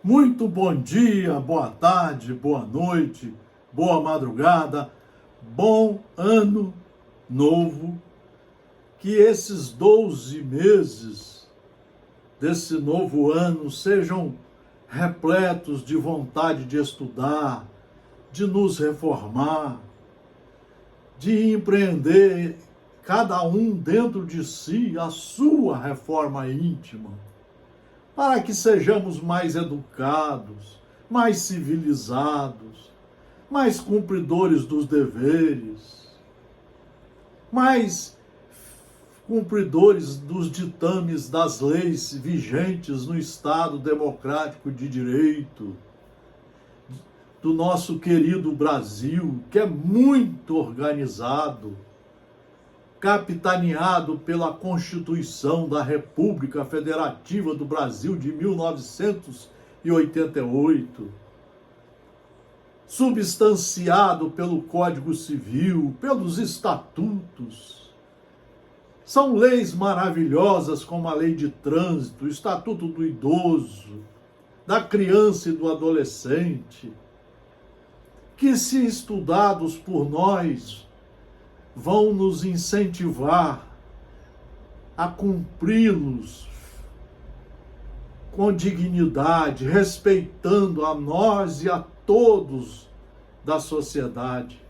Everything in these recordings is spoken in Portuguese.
Muito bom dia, boa tarde, boa noite, boa madrugada, bom ano novo. Que esses 12 meses desse novo ano sejam repletos de vontade de estudar, de nos reformar, de empreender cada um dentro de si a sua reforma íntima, para que sejamos mais educados, mais civilizados, mais cumpridores dos deveres, mais cumpridores dos ditames das leis vigentes no Estado democrático de direito do nosso querido Brasil, que é muito organizado, capitaneado pela Constituição da República Federativa do Brasil de 1988, substanciado pelo Código Civil, pelos estatutos. São leis maravilhosas como a Lei de Trânsito, o Estatuto do Idoso, da Criança e do Adolescente, que, se estudados por nós, vão nos incentivar a cumpri-los com dignidade, respeitando a nós e a todos da sociedade.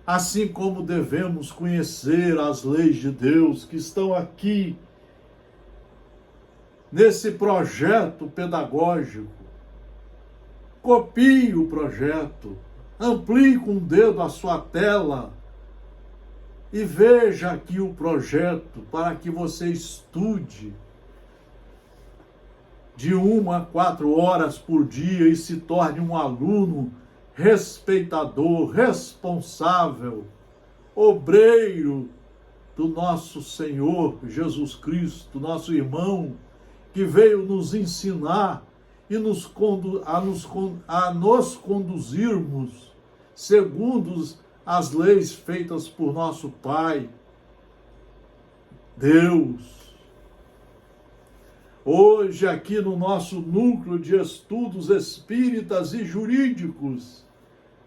Assim como devemos conhecer as leis de Deus que estão aqui nesse projeto pedagógico. Copie o projeto, amplie com o dedo a sua tela e veja aqui o projeto para que você estude de 1 a 4 horas por dia e se torne um aluno respeitador, responsável, obreiro do nosso Senhor Jesus Cristo, nosso irmão, que veio nos ensinar e nos conduzirmos segundo as leis feitas por nosso Pai, Deus. Hoje, aqui no nosso núcleo de estudos espíritas e jurídicos,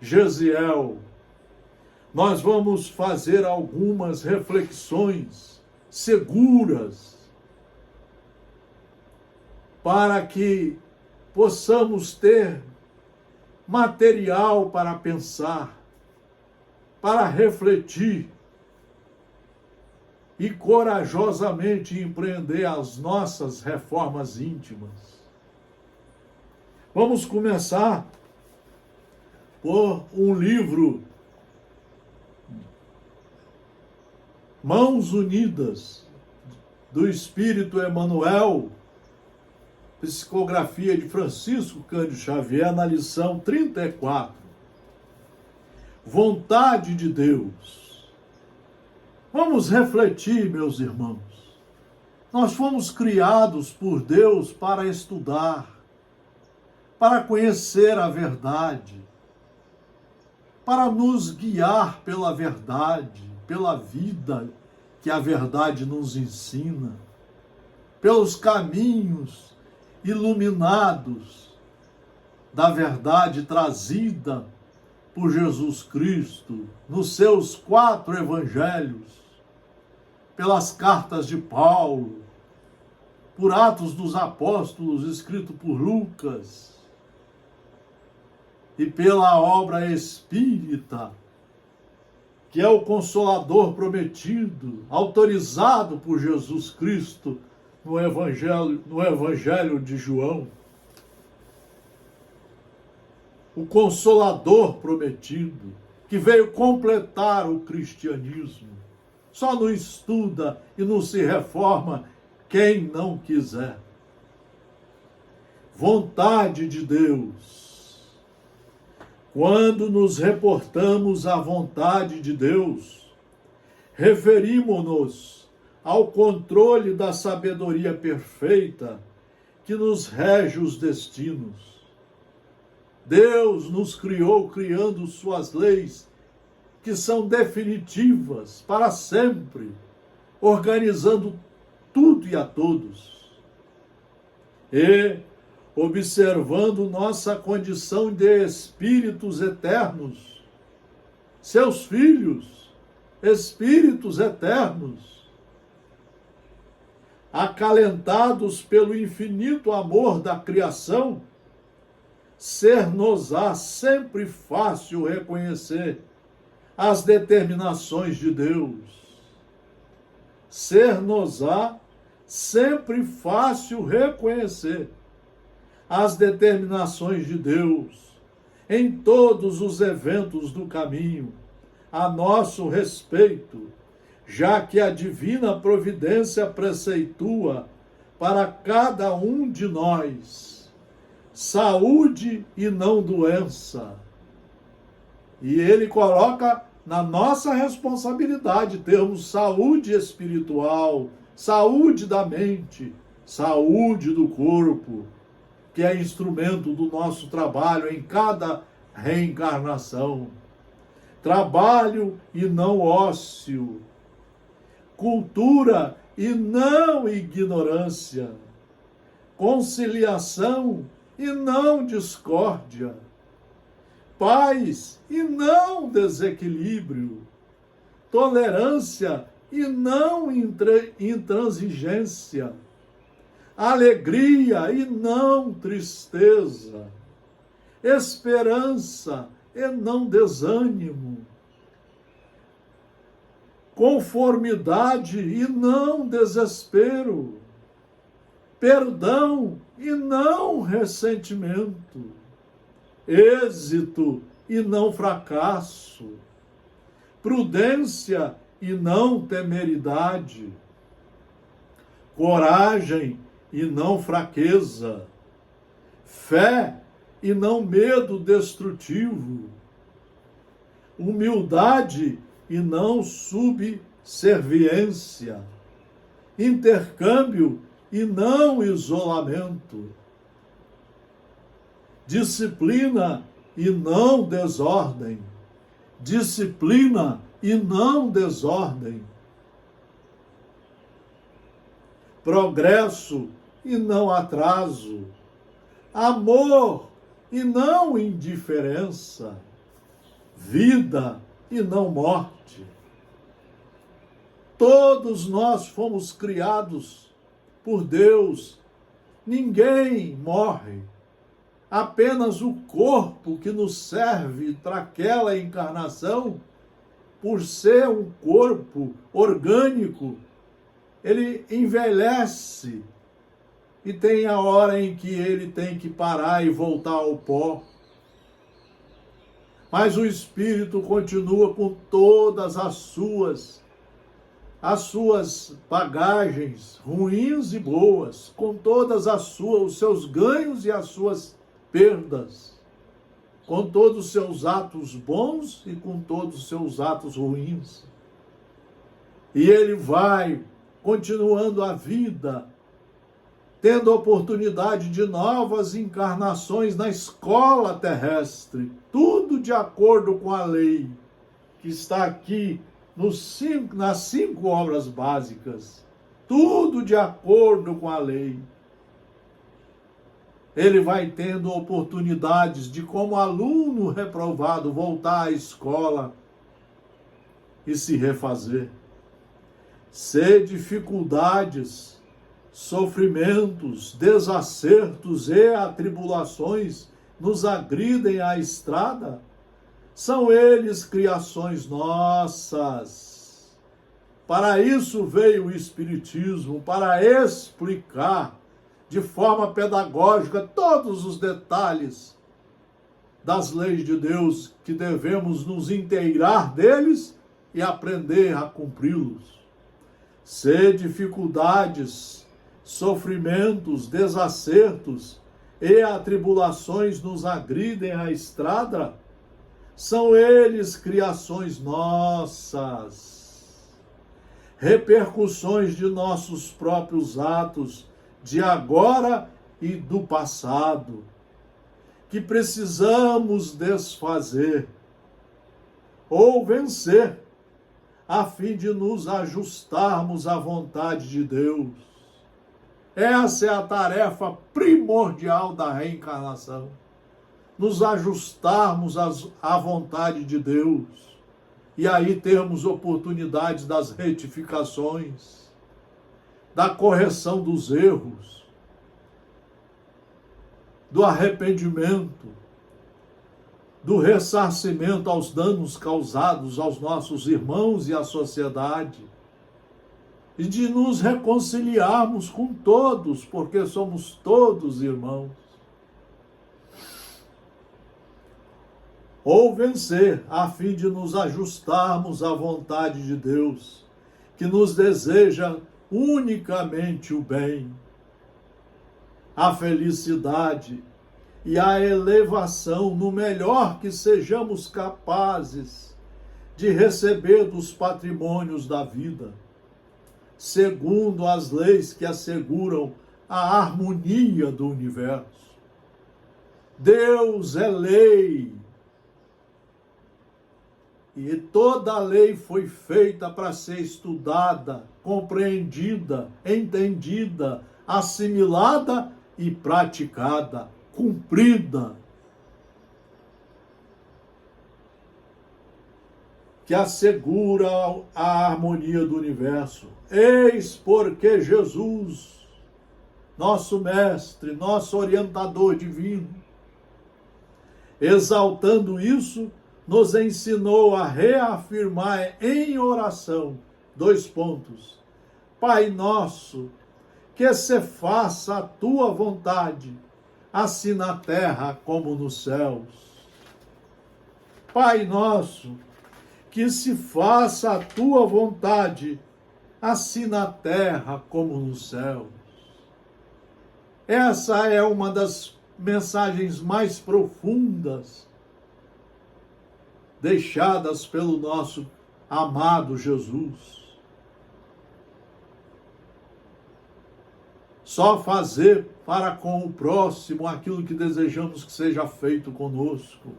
Gesiel, nós vamos fazer algumas reflexões seguras para que possamos ter material para pensar, para refletir e corajosamente empreender as nossas reformas íntimas. Vamos começar por um livro, Mãos Unidas, do Espírito Emmanuel, psicografia de Francisco Cândido Xavier, na lição 34. Vontade de Deus. Vamos refletir, meus irmãos. Nós fomos criados por Deus para estudar, para conhecer a verdade, para nos guiar pela verdade, pela vida que a verdade nos ensina, pelos caminhos iluminados da verdade trazida por Jesus Cristo nos seus 4 evangelhos, pelas cartas de Paulo, por Atos dos Apóstolos escrito por Lucas e pela obra espírita, que é o Consolador prometido, autorizado por Jesus Cristo no Evangelho de João. O Consolador prometido, que veio completar o cristianismo. Só não estuda e não se reforma quem não quiser. Vontade de Deus. Quando nos reportamos à vontade de Deus, referimos-nos ao controle da sabedoria perfeita que nos rege os destinos. Deus nos criou criando suas leis, que são definitivas para sempre, organizando tudo e a todos. E observando nossa condição de espíritos eternos, seus filhos, espíritos eternos, acalentados pelo infinito amor da criação, ser-nos-á sempre fácil reconhecer as determinações de Deus. Ser-nos-á sempre fácil reconhecer as determinações de Deus em todos os eventos do caminho, a nosso respeito, já que a divina providência preceitua para cada um de nós saúde e não doença. E ele coloca na nossa responsabilidade termos saúde espiritual, saúde da mente, saúde do corpo, que é instrumento do nosso trabalho em cada reencarnação. Trabalho e não ócio. Cultura e não ignorância. Conciliação e não discórdia. Paz e não desequilíbrio. Tolerância e não intransigência. Alegria e não tristeza. Esperança e não desânimo. Conformidade e não desespero. Perdão e não ressentimento. Êxito e não fracasso. Prudência e não temeridade. Coragem e não fraqueza. Fé e não medo destrutivo. Humildade e não subserviência. Intercâmbio e não isolamento. Disciplina e não desordem. Disciplina e não desordem. Progresso e não atraso. Amor e não indiferença. Vida e não morte. Todos nós fomos criados por Deus. Ninguém morre. Apenas o corpo que nos serve para aquela encarnação, por ser um corpo orgânico, ele envelhece e tem a hora em que ele tem que parar e voltar ao pó. Mas o espírito continua com todas as suas bagagens ruins e boas, com todas os seus ganhos e as suas perdas, com todos os seus atos bons e com todos os seus atos ruins. E ele vai continuando a vida, tendo a oportunidade de novas encarnações na escola terrestre, tudo de acordo com a lei que está aqui nas 5 obras básicas, tudo de acordo com a lei. Ele vai tendo oportunidades de, como aluno reprovado, voltar à escola e se refazer. Se dificuldades, sofrimentos, desacertos e atribulações nos agridem à estrada, são eles criações nossas. Para isso veio o Espiritismo, para explicar de forma pedagógica todos os detalhes das leis de Deus, que devemos nos inteirar deles e aprender a cumpri-los. Se dificuldades, sofrimentos, desacertos e atribulações nos agridem à estrada, são eles criações nossas, repercussões de nossos próprios atos, de agora e do passado, que precisamos desfazer ou vencer, a fim de nos ajustarmos à vontade de Deus. Essa é a tarefa primordial da reencarnação. Nos ajustarmos à vontade de Deus. E aí termos oportunidades das retificações, da correção dos erros, do arrependimento, do ressarcimento aos danos causados aos nossos irmãos e à sociedade, e de nos reconciliarmos com todos, porque somos todos irmãos. Ou vencer, a fim de nos ajustarmos à vontade de Deus, que nos deseja unicamente o bem, a felicidade e a elevação no melhor que sejamos capazes de receber dos patrimônios da vida, segundo as leis que asseguram a harmonia do universo. Deus é lei. E toda a lei foi feita para ser estudada, compreendida, entendida, assimilada e praticada, cumprida. Que assegura a harmonia do universo. Eis porque Jesus, nosso mestre, nosso orientador divino, exaltando isso, nos ensinou a reafirmar em oração, 2 pontos. Pai nosso, que se faça a tua vontade, assim na terra como nos céus. Pai nosso, que se faça a tua vontade, assim na terra como nos céus. Essa é uma das mensagens mais profundas deixadas pelo nosso amado Jesus. Só fazer para com o próximo aquilo que desejamos que seja feito conosco.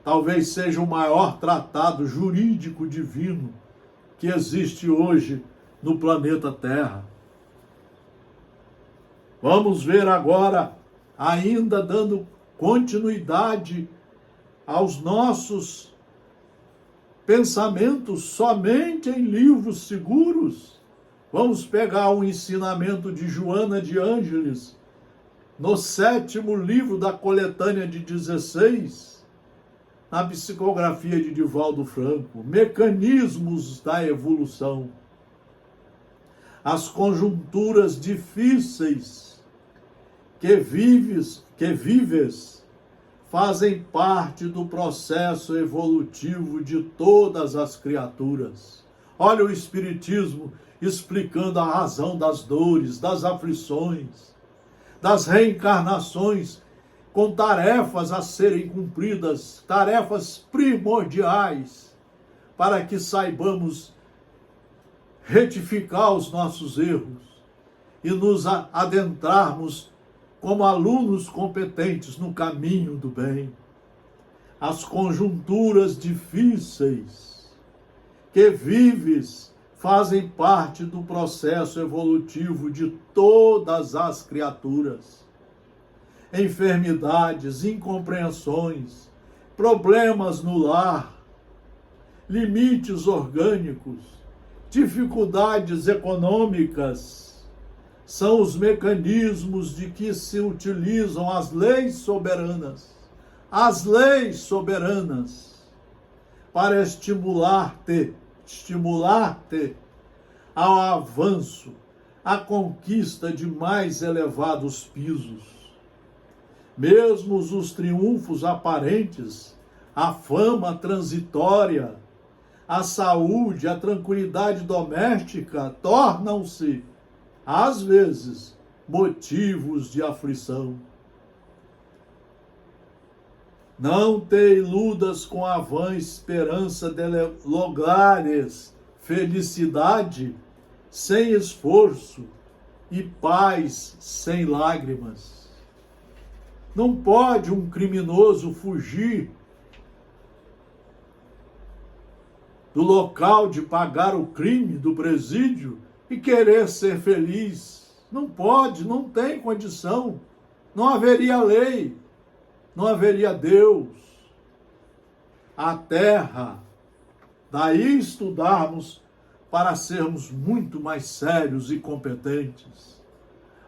Talvez seja o maior tratado jurídico divino que existe hoje no planeta Terra. Vamos ver agora, ainda dando continuidade aos nossos pensamentos somente em livros seguros. Vamos pegar o ensinamento de Joana de Ângeles, no 7º livro da coletânea de 16, na psicografia de Divaldo Franco, Mecanismos da Evolução. As conjunturas difíceis que vives fazem parte do processo evolutivo de todas as criaturas. Olha o Espiritismo explicando a razão das dores, das aflições, das reencarnações, com tarefas a serem cumpridas, tarefas primordiais, para que saibamos retificar os nossos erros e nos adentrarmos como alunos competentes no caminho do bem. As conjunturas difíceis que vives fazem parte do processo evolutivo de todas as criaturas. Enfermidades, incompreensões, problemas no lar, limites orgânicos, dificuldades econômicas, são os mecanismos de que se utilizam as leis soberanas, para estimular-te ao avanço, à conquista de mais elevados pisos. Mesmo os triunfos aparentes, a fama transitória, a saúde, a tranquilidade doméstica tornam-se, às vezes, motivos de aflição. Não te iludas com a vã esperança de lograres felicidade sem esforço e paz sem lágrimas. Não pode um criminoso fugir do local de pagar o crime, do presídio, e querer ser feliz. Não pode, não tem condição. Não haveria lei, não haveria Deus. A terra, daí estudarmos para sermos muito mais sérios e competentes.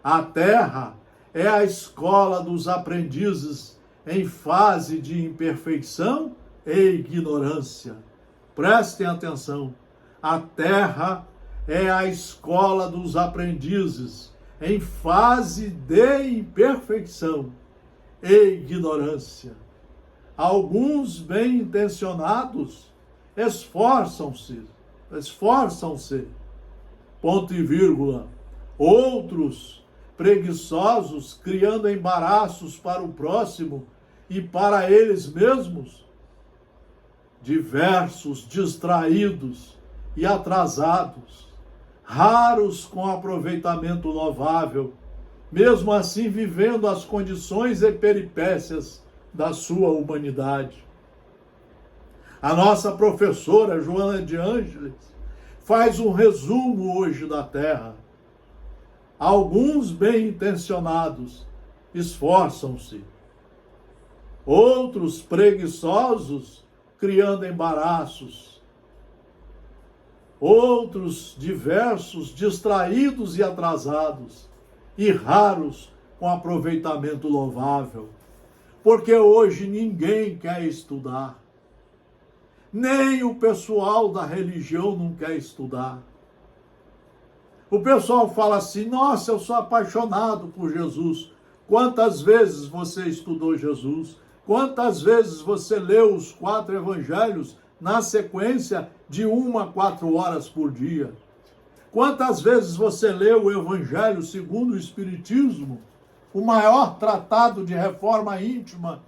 A terra é a escola dos aprendizes em fase de imperfeição e ignorância. Prestem atenção. A terra é a escola dos aprendizes em fase de imperfeição e ignorância. Alguns bem-intencionados esforçam-se, ponto e vírgula. Outros preguiçosos, criando embaraços para o próximo e para eles mesmos, diversos, distraídos e atrasados, raros com aproveitamento louvável, mesmo assim vivendo as condições e peripécias da sua humanidade. A nossa professora Joana de Ângeles faz um resumo hoje da Terra. Alguns bem-intencionados esforçam-se, outros preguiçosos criando embaraços, outros diversos distraídos e atrasados, e raros com aproveitamento louvável, porque hoje ninguém quer estudar, nem o pessoal da religião não quer estudar. O pessoal fala assim: nossa, eu sou apaixonado por Jesus. Quantas vezes você estudou Jesus? Quantas vezes você leu os 4 evangelhos na sequência de 1 a 4 horas por dia? Quantas vezes você leu o Evangelho segundo o Espiritismo, o maior tratado de reforma íntima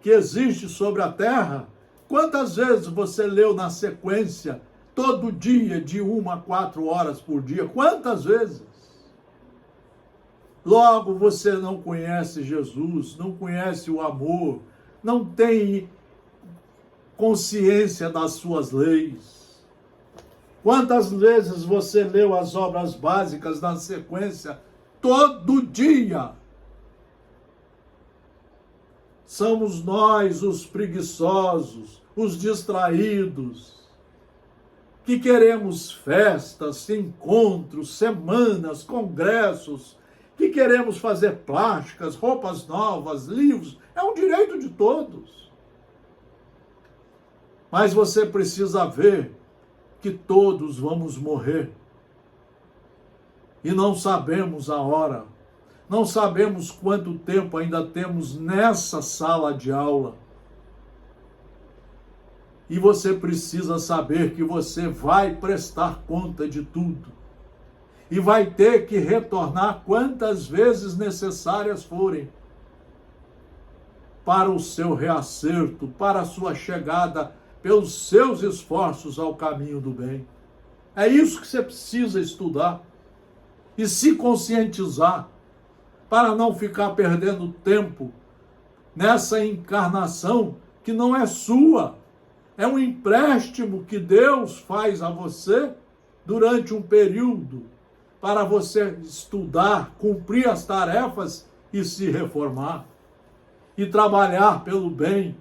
que existe sobre a Terra? Quantas vezes você leu na sequência, todo dia, de 1 a 4 horas por dia? Quantas vezes? Logo, você não conhece Jesus, não conhece o amor, não tem consciência das suas leis. Quantas vezes você leu as obras básicas na sequência, todo dia? Somos nós os preguiçosos, os distraídos, que queremos festas, encontros, semanas, congressos, que queremos fazer plásticas, roupas novas, livros. É um direito de todos. Mas você precisa ver que todos vamos morrer. E não sabemos a hora. Não sabemos quanto tempo ainda temos nessa sala de aula. E você precisa saber que você vai prestar conta de tudo. E vai ter que retornar quantas vezes necessárias forem para o seu reacerto, para a sua chegada pelos seus esforços ao caminho do bem. É isso que você precisa estudar e se conscientizar para não ficar perdendo tempo nessa encarnação que não é sua. É um empréstimo que Deus faz a você durante um período para você estudar, cumprir as tarefas e se reformar e trabalhar pelo bem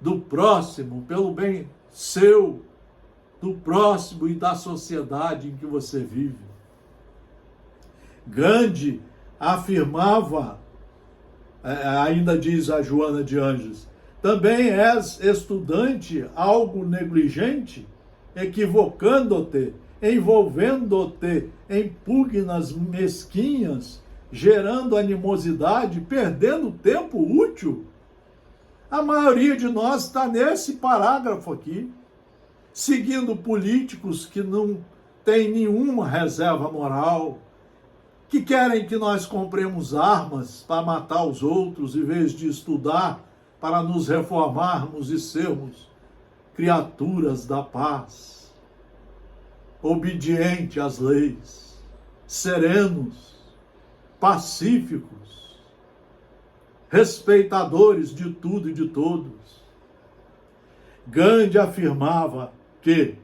do próximo, pelo bem seu, do próximo e da sociedade em que você vive. Gandhi afirmava, ainda diz a Joana de Ângeles, também és estudante algo negligente, equivocando-te, envolvendo-te em pugnas mesquinhas, gerando animosidade, perdendo tempo útil. A maioria de nós está nesse parágrafo aqui, seguindo políticos que não têm nenhuma reserva moral, que querem que nós compremos armas para matar os outros, em vez de estudar para nos reformarmos e sermos criaturas da paz, obedientes às leis, serenos, pacíficos, respeitadores de tudo e de todos. Gandhi afirmava que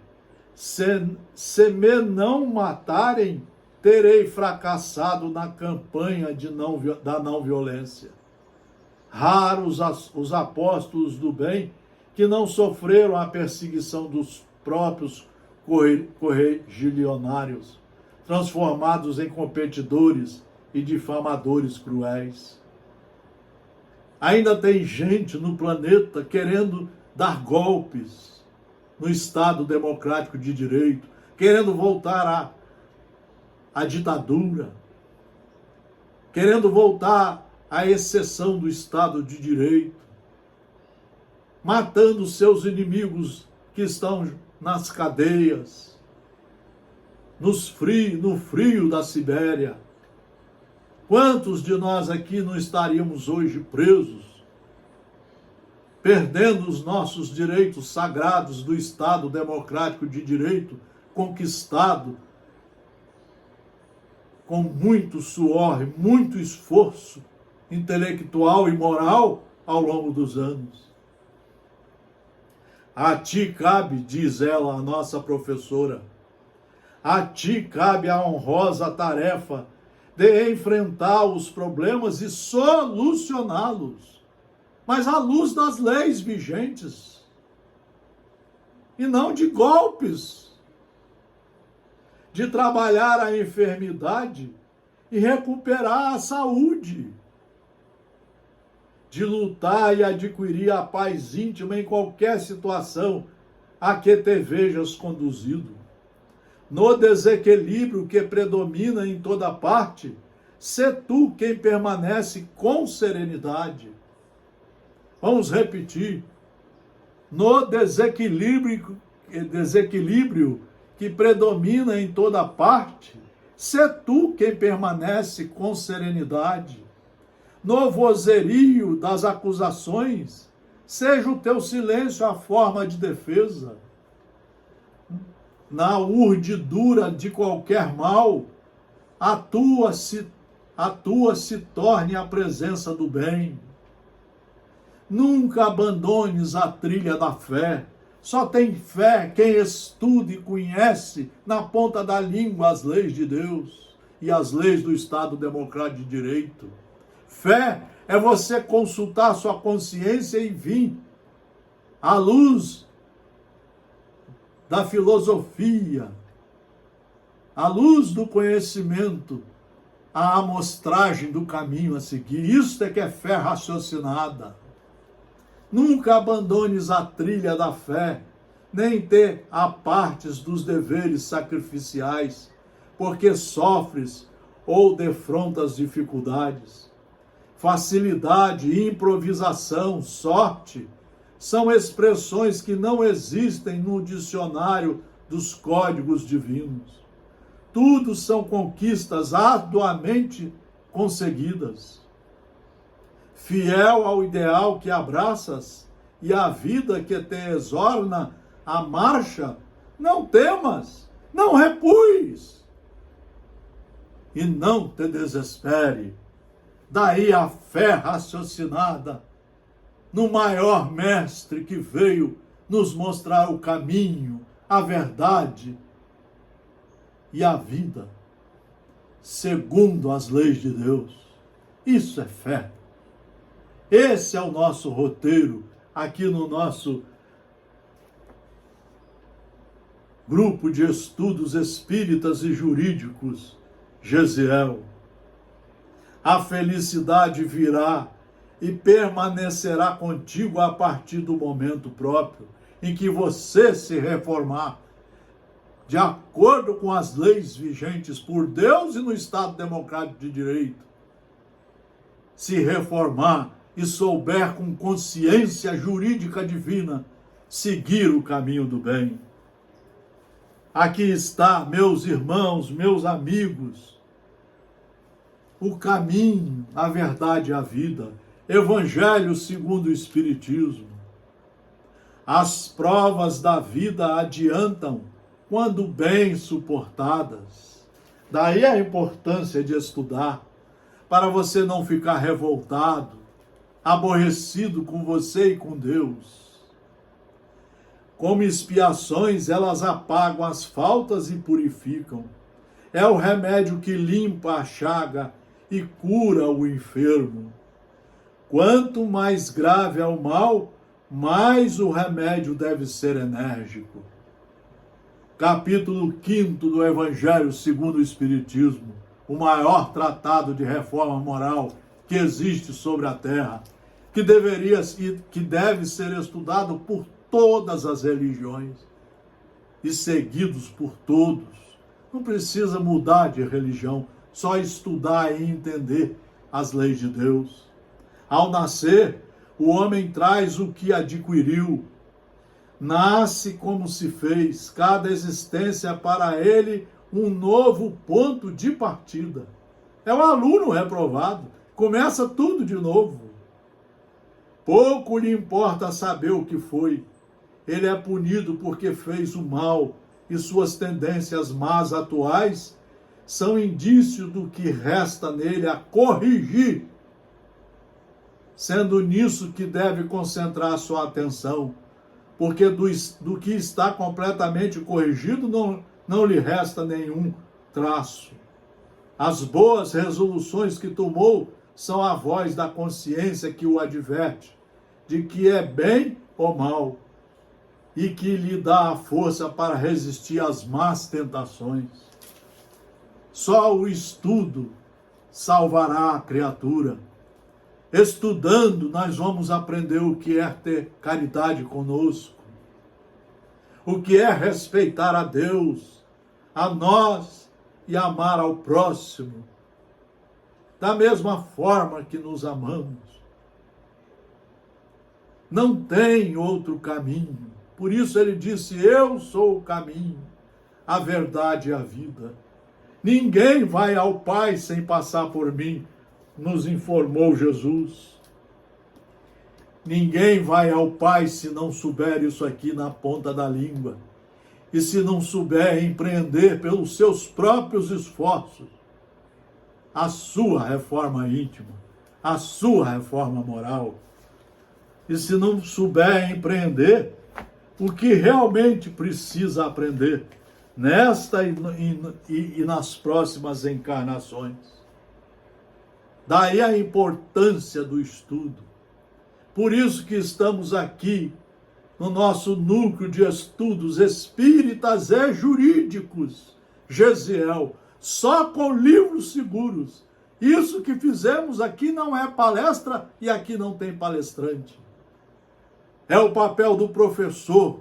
Se me não matarem, terei fracassado na campanha da não violência. Raros os apóstolos do bem que não sofreram a perseguição dos próprios correligionários, transformados em competidores e difamadores cruéis. Ainda tem gente no planeta querendo dar golpes no Estado democrático de direito, querendo voltar à ditadura, querendo voltar à exceção do Estado de direito, matando seus inimigos que estão nas cadeias, no frio da Sibéria. Quantos de nós aqui não estaríamos hoje presos, perdendo os nossos direitos sagrados do Estado democrático de direito, conquistado com muito suor e muito esforço intelectual e moral ao longo dos anos? A ti cabe, diz ela, a nossa professora, a ti cabe a honrosa tarefa de enfrentar os problemas e solucioná-los, mas à luz das leis vigentes, e não de golpes, de trabalhar a enfermidade e recuperar a saúde, de lutar e adquirir a paz íntima em qualquer situação a que te vejas conduzido. No desequilíbrio que predomina em toda parte, sê tu quem permanece com serenidade. Vamos repetir. No desequilíbrio que predomina em toda parte, sê tu quem permanece com serenidade. No vozerio das acusações, seja o teu silêncio a forma de defesa. Na urdidura de qualquer mal, a tua se torne a presença do bem. Nunca abandones a trilha da fé. Só tem fé quem estuda e conhece na ponta da língua as leis de Deus e as leis do Estado Democrático de Direito. Fé é você consultar sua consciência e vir à luz da filosofia, à luz do conhecimento, a amostragem do caminho a seguir. Isso é que é fé raciocinada. Nunca abandones a trilha da fé, nem te apartes dos deveres sacrificiais, porque sofres ou defrontas dificuldades. Facilidade, improvisação, sorte, são expressões que não existem no dicionário dos códigos divinos. Tudo são conquistas arduamente conseguidas. Fiel ao ideal que abraças e à vida que te exorna a marcha, não temas, não recues e não te desespere. Daí a fé raciocinada no maior mestre que veio nos mostrar o caminho, a verdade e a vida, segundo as leis de Deus. Isso é fé. Esse é o nosso roteiro aqui no nosso grupo de estudos espíritas e jurídicos, Gesiel. A felicidade virá e permanecerá contigo a partir do momento próprio em que você se reformar de acordo com as leis vigentes por Deus e no Estado Democrático de Direito. Se reformar e souber com consciência jurídica divina seguir o caminho do bem. Aqui está, meus irmãos, meus amigos, o caminho, a verdade e a vida. Evangelho segundo o Espiritismo. As provas da vida adiantam quando bem suportadas. Daí a importância de estudar, para você não ficar revoltado, aborrecido com você e com Deus. Como expiações, elas apagam as faltas e purificam. É o remédio que limpa a chaga e cura o enfermo. Quanto mais grave é o mal, mais o remédio deve ser enérgico. Capítulo 5 do Evangelho segundo o Espiritismo, o maior tratado de reforma moral que existe sobre a terra, que deve ser estudado por todas as religiões e seguidos por todos. Não precisa mudar de religião, só estudar e entender as leis de Deus. Ao nascer, o homem traz o que adquiriu. Nasce como se fez, cada existência para ele um novo ponto de partida. É um aluno reprovado, começa tudo de novo. Pouco lhe importa saber o que foi. Ele é punido porque fez o mal, e suas tendências más atuais são indício do que resta nele a corrigir, sendo nisso que deve concentrar sua atenção, porque do que está completamente corrigido não lhe resta nenhum traço. As boas resoluções que tomou são a voz da consciência que o adverte de que é bem ou mal e que lhe dá a força para resistir às más tentações. Só o estudo salvará a criatura. Estudando, nós vamos aprender o que é ter caridade conosco, o que é respeitar a Deus, a nós e amar ao próximo, da mesma forma que nos amamos. Não tem outro caminho. Por isso ele disse: eu sou o caminho, a verdade e a vida. Ninguém vai ao Pai sem passar por mim, nos informou Jesus. Ninguém vai ao Pai se não souber isso aqui na ponta da língua e se não souber empreender pelos seus próprios esforços a sua reforma íntima, a sua reforma moral. E se não souber empreender o que realmente precisa aprender nesta e nas próximas encarnações. Daí a importância do estudo. Por isso que estamos aqui no nosso núcleo de estudos espíritas e jurídicos, Gesiel, só com livros seguros. Isso que fizemos aqui não é palestra e aqui não tem palestrante. É o papel do professor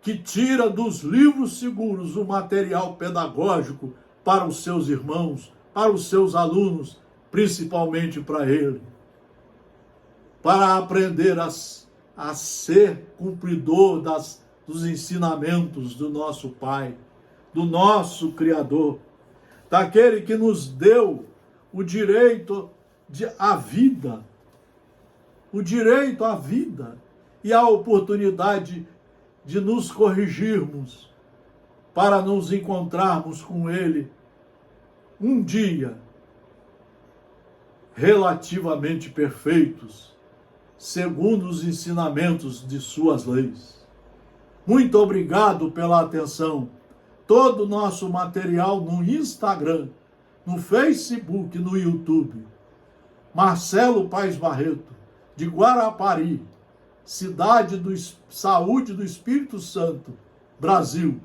que tira dos livros seguros o material pedagógico para os seus irmãos, para os seus alunos, principalmente para ele, para aprender a ser cumpridor dos ensinamentos do nosso Pai, do nosso Criador, daquele que nos deu o direito à vida, o direito à vida e a oportunidade de nos corrigirmos para nos encontrarmos com Ele um dia relativamente perfeitos, segundo os ensinamentos de suas leis. Muito obrigado pela atenção. Todo o nosso material no Instagram, no Facebook, no YouTube. Marcelo Paes Barreto, de Guarapari, cidade do Saúde do Espírito Santo, Brasil.